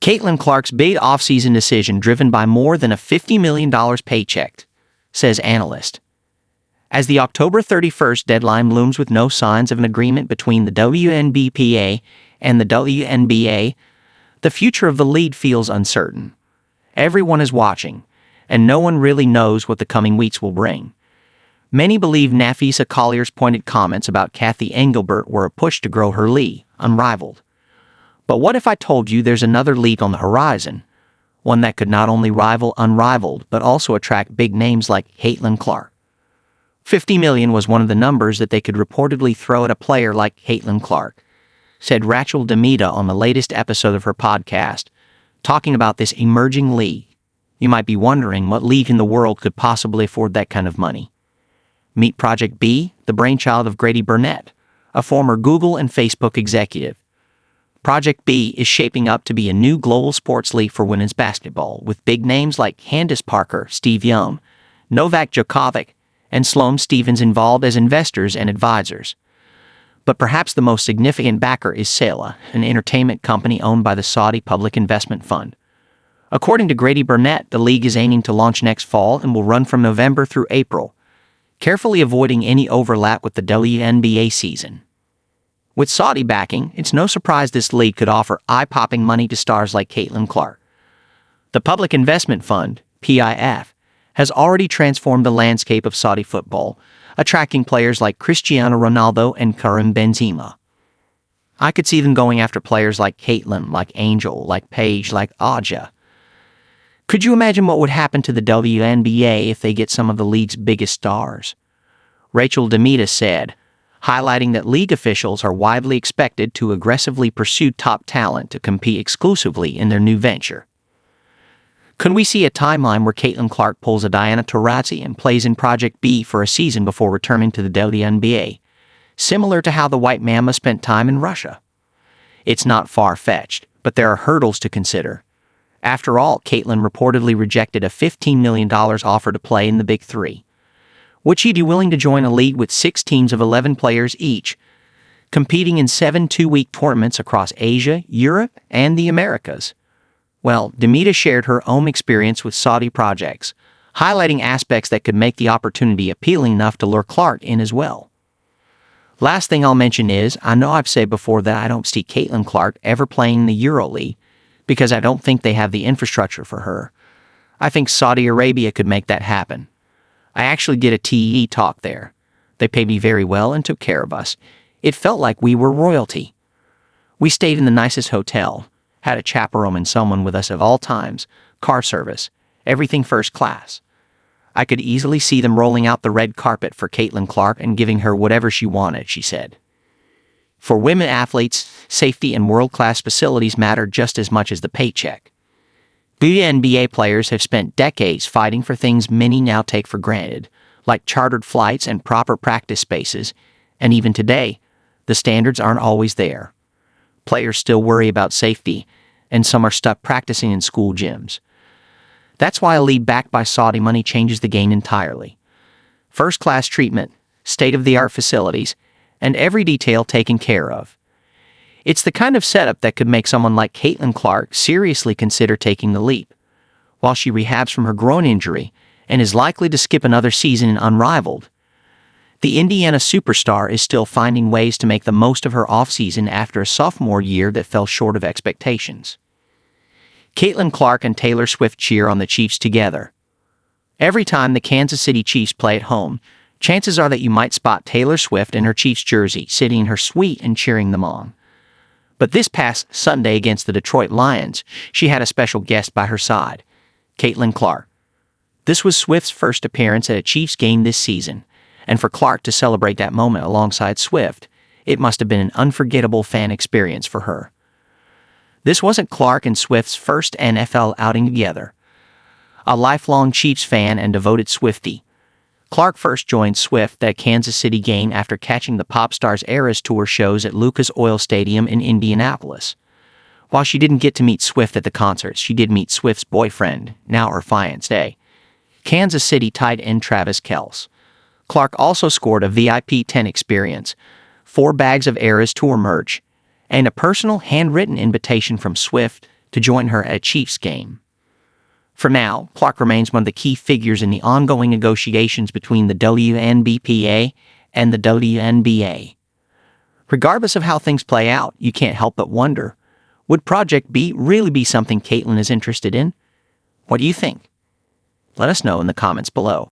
Caitlin Clark's big offseason decision driven by more than a $50 million paycheck, says Analyst. As the October 31st deadline looms with no signs of an agreement between the WNBPA and the WNBA, the future of the league feels uncertain. Everyone is watching, and no one really knows what the coming weeks will bring. Many believe Napheesa Collier's pointed comments about Cathy Engelbert were a push to grow her league, Unrivaled. But what if I told you there's another league on the horizon, one that could not only rival Unrivaled but also attract big names like Caitlin Clark? $50 million was one of the numbers that they could reportedly throw at a player like Caitlin Clark, said Rachel Demita on the latest episode of her podcast, talking about this emerging league. You might be wondering what league in the world could possibly afford that kind of money. Meet Project B, the brainchild of Grady Burnett, a former Google and Facebook executive. Project B is shaping up to be a new global sports league for women's basketball, with big names like Candace Parker, Steve Young, Novak Djokovic, and Sloane Stephens involved as investors and advisors. But perhaps the most significant backer is Sela, an entertainment company owned by the Saudi Public Investment Fund. According to Grady Burnett, the league is aiming to launch next fall and will run from November through April, carefully avoiding any overlap with the WNBA season. With Saudi backing, it's no surprise this league could offer eye-popping money to stars like Caitlin Clark. The Public Investment Fund, PIF, has already transformed the landscape of Saudi football, attracting players like Cristiano Ronaldo and Karim Benzema. I could see them going after players like Caitlin, like Angel, like Paige, like Aja. Could you imagine what would happen to the WNBA if they get some of the league's biggest stars? Rachel Demita said, highlighting that league officials are widely expected to aggressively pursue top talent to compete exclusively in their new venture. Could we see a timeline where Caitlin Clark pulls a Diana Taurasi and plays in Project B for a season before returning to the WNBA, similar to how the White Mamba spent time in Russia? It's not far-fetched, but there are hurdles to consider. After all, Caitlin reportedly rejected a $15 million offer to play in the Big Three. Would she be willing to join a league with 6 teams of 11 players each, competing in 7 two-week tournaments across Asia, Europe, and the Americas? Well, Demita shared her own experience with Saudi projects, highlighting aspects that could make the opportunity appealing enough to lure Clark in as well. Last thing I'll mention is, I know I've said before that I don't see Caitlin Clark ever playing in the EuroLeague because I don't think they have the infrastructure for her. I think Saudi Arabia could make that happen. I actually did a TE talk there. They paid me very well and took care of us. It felt like we were royalty. We stayed in the nicest hotel, had a chaperone and someone with us at all times, car service, everything first class. I could easily see them rolling out the red carpet for Caitlin Clark and giving her whatever she wanted, she said. For women athletes, safety and world-class facilities matter just as much as the paycheck. WNBA players have spent decades fighting for things many now take for granted, like chartered flights and proper practice spaces, and even today, the standards aren't always there. Players still worry about safety, and some are stuck practicing in school gyms. That's why a league backed by Saudi money changes the game entirely. First-class treatment, state-of-the-art facilities, and every detail taken care of. It's the kind of setup that could make someone like Caitlin Clark seriously consider taking the leap. While she rehabs from her groin injury and is likely to skip another season in Unrivaled, the Indiana superstar is still finding ways to make the most of her offseason after a sophomore year that fell short of expectations. Caitlin Clark and Taylor Swift cheer on the Chiefs together. Every time the Kansas City Chiefs play at home, chances are that you might spot Taylor Swift in her Chiefs jersey sitting in her suite and cheering them on. But this past Sunday against the Detroit Lions, she had a special guest by her side, Caitlin Clark. This was Swift's first appearance at a Chiefs game this season, and for Clark to celebrate that moment alongside Swift, it must have been an unforgettable fan experience for her. This wasn't Clark and Swift's first NFL outing together. A lifelong Chiefs fan and devoted Swiftie, Clark first joined Swift at a Kansas City game after catching the pop star's Eras Tour shows at Lucas Oil Stadium in Indianapolis. While she didn't get to meet Swift at the concerts, she did meet Swift's boyfriend, now her fiancé, Kansas City tight end Travis Kelce. Clark also scored a VIP 10 experience, 4 bags of Eras Tour merch, and a personal handwritten invitation from Swift to join her at a Chiefs game. For now, Clark remains one of the key figures in the ongoing negotiations between the WNBPA and the WNBA. Regardless of how things play out, you can't help but wonder, would Project B really be something Caitlin is interested in? What do you think? Let us know in the comments below.